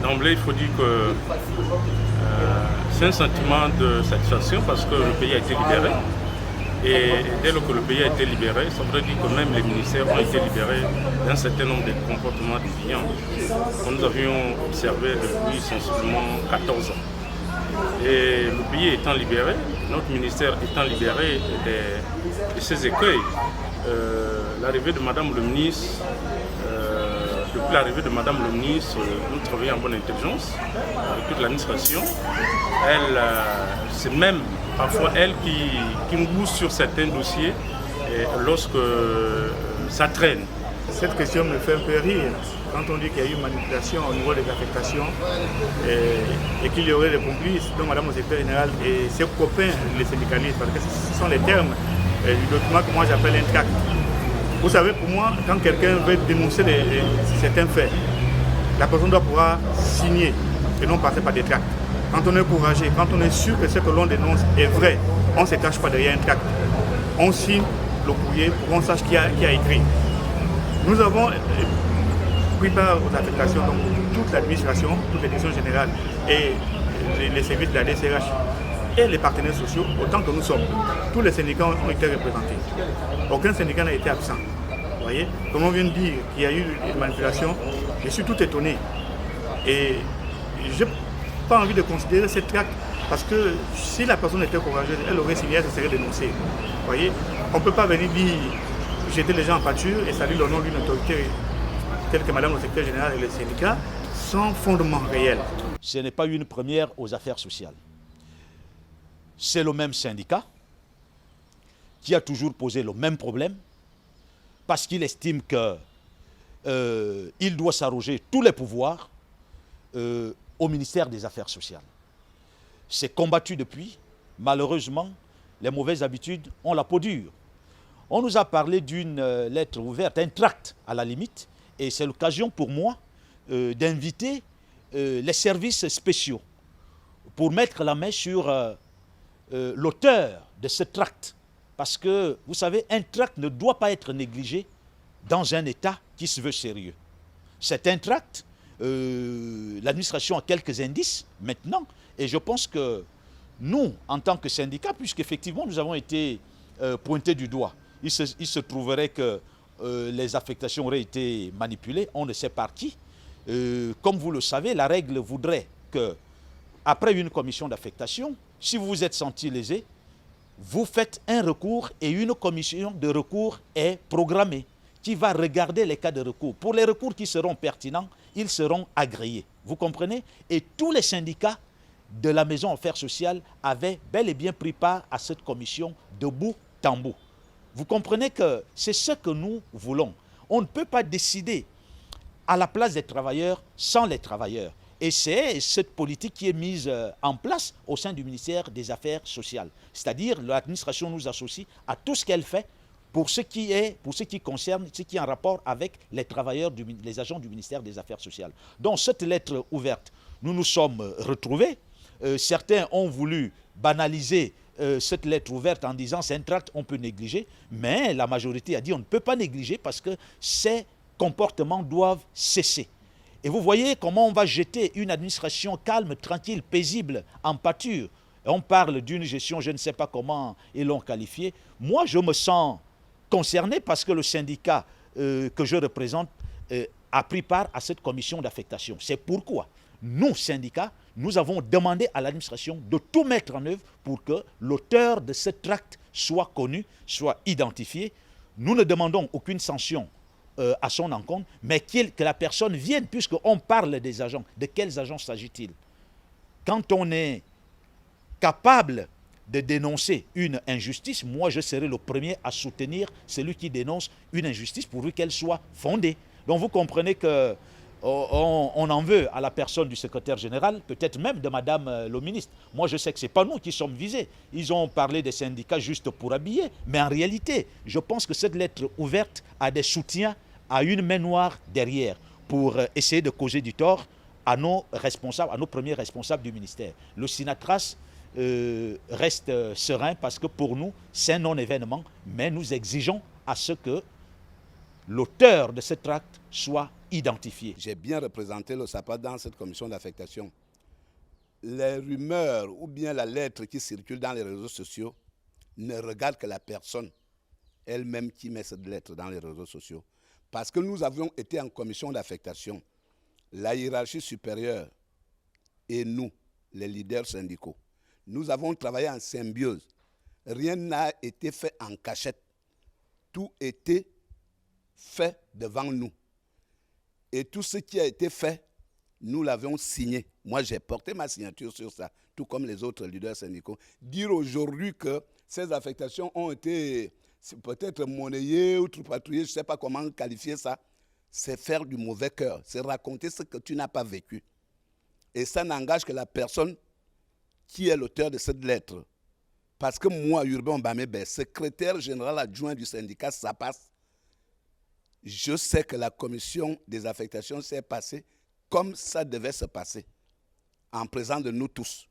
D'emblée, il faut dire que c'est un sentiment de satisfaction parce que le pays a été libéré. Et dès lors que le pays a été libéré, ça voudrait dire que même les ministères ont été libérés d'un certain nombre de comportements déviants que nous avions observés depuis sensiblement 14 ans. Et le pays étant libéré, notre ministère étant libéré de ses écueils, l'arrivée de Madame le ministre, depuis l'arrivée de Madame le ministre, nous travaillons en bonne intelligence avec toute l'administration. C'est même parfois elle qui nous pousse sur certains dossiers lorsque ça traîne. Cette question me fait un peu rire. Quand on dit qu'il y a eu manipulation au niveau des affectations et qu'il y aurait des complices, donc Madame le secrétaire général et ses copains, les syndicalistes, parce que ce sont les termes du document que moi j'appelle un tract. Vous savez, pour moi, quand quelqu'un veut dénoncer certains faits, la personne doit pouvoir signer et non passer par des tracts. Quand on est courageux, quand on est sûr que ce que l'on dénonce est vrai, on ne se cache pas derrière un tract. On signe le courrier pour qu'on sache qui a écrit. Nous avons pris part aux affectations, donc toute l'administration, toute les directions générales et les services de la DCRH et les partenaires sociaux, autant que nous sommes. Tous les syndicats ont été représentés. Aucun syndicat n'a été absent. Vous voyez, comme on vient de dire qu'il y a eu des manipulations, je suis tout étonné. Et je n'ai pas envie de considérer cette tract parce que si la personne était courageuse, elle aurait signé, elle se serait dénoncée. Vous voyez, on ne peut pas venir dire jeter les gens en pâture et saluer le nom d'une autorité telle que Madame le secrétaire général et les syndicats sans fondement réel. Ce n'est pas une première aux affaires sociales. C'est le même syndicat qui a toujours posé le même problème parce qu'il estime qu'il doit s'arroger tous les pouvoirs au ministère des Affaires sociales. C'est combattu depuis. Malheureusement, les mauvaises habitudes ont la peau dure. On nous a parlé d'une lettre ouverte, un tract à la limite, et c'est l'occasion pour moi d'inviter les services spéciaux pour mettre la main sur l'auteur de ce tract. Parce que, vous savez, un tract ne doit pas être négligé dans un État qui se veut sérieux. C'est un tract, l'administration a quelques indices maintenant, et je pense que nous, en tant que syndicat, puisqu'effectivement nous avons été pointés du doigt, il se trouverait que les affectations auraient été manipulées, on ne sait par qui. Comme vous le savez, la règle voudrait que, après une commission d'affectation, si vous vous êtes senti lésé, vous faites un recours et une commission de recours est programmée qui va regarder les cas de recours. Pour les recours qui seront pertinents, ils seront agréés. Vous comprenez? Et tous les syndicats de la Maison Affaires sociales avaient bel et bien pris part à cette commission de bout en bout. Vous comprenez que c'est ce que nous voulons. On ne peut pas décider à la place des travailleurs sans les travailleurs. Et c'est cette politique qui est mise en place au sein du ministère des Affaires sociales. C'est-à-dire l'administration nous associe à tout ce qu'elle fait pour ce qui concerne, ce qui est en rapport avec les travailleurs, les agents du ministère des Affaires sociales. Donc cette lettre ouverte, nous nous sommes retrouvés. Certains ont voulu banaliser cette lettre ouverte en disant c'est un tract, on peut négliger. Mais la majorité a dit on ne peut pas négliger parce que ces comportements doivent cesser. Et vous voyez comment on va jeter une administration calme, tranquille, paisible, en pâture. Et on parle d'une gestion, je ne sais pas comment ils l'ont qualifiée. Moi, je me sens concerné parce que le syndicat que je représente a pris part à cette commission d'affectation. C'est pourquoi nous, syndicats, nous avons demandé à l'administration de tout mettre en œuvre pour que l'auteur de ce tract soit connu, soit identifié. Nous ne demandons aucune sanction à son encontre, mais que la personne vienne, puisqu'on parle des agents. De quels agents s'agit-il? Quand on est capable de dénoncer une injustice, moi je serai le premier à soutenir celui qui dénonce une injustice pourvu qu'elle soit fondée. Donc vous comprenez que on en veut à la personne du secrétaire général, peut-être même de Madame le ministre. Moi, je sais que ce n'est pas nous qui sommes visés. Ils ont parlé des syndicats juste pour habiller. Mais en réalité, je pense que cette lettre ouverte a des soutiens, a une main noire derrière pour essayer de causer du tort à nos responsables, à nos premiers responsables du ministère. Le Synatras reste serein parce que pour nous, c'est un non-événement, mais nous exigeons à ce que l'auteur de cet acte soit identifié. J'ai bien représenté le SAPA dans cette commission d'affectation. Les rumeurs ou bien la lettre qui circule dans les réseaux sociaux ne regarde que la personne elle-même qui met cette lettre dans les réseaux sociaux. Parce que nous avions été en commission d'affectation, la hiérarchie supérieure et nous, les leaders syndicaux, nous avons travaillé en symbiose. Rien n'a été fait en cachette. Tout était fait devant nous. Et tout ce qui a été fait, nous l'avions signé. Moi, j'ai porté ma signature sur ça, tout comme les autres leaders syndicaux. Dire aujourd'hui que ces affectations ont été peut-être monnayées ou tripatouillées, je ne sais pas comment qualifier ça, c'est faire du mauvais cœur, c'est raconter ce que tu n'as pas vécu. Et ça n'engage que la personne qui est l'auteur de cette lettre. Parce que moi, Urbain Bamebe, secrétaire général adjoint du syndicat SAPAS, je sais que la commission des affectations s'est passée comme ça devait se passer, en présence de nous tous.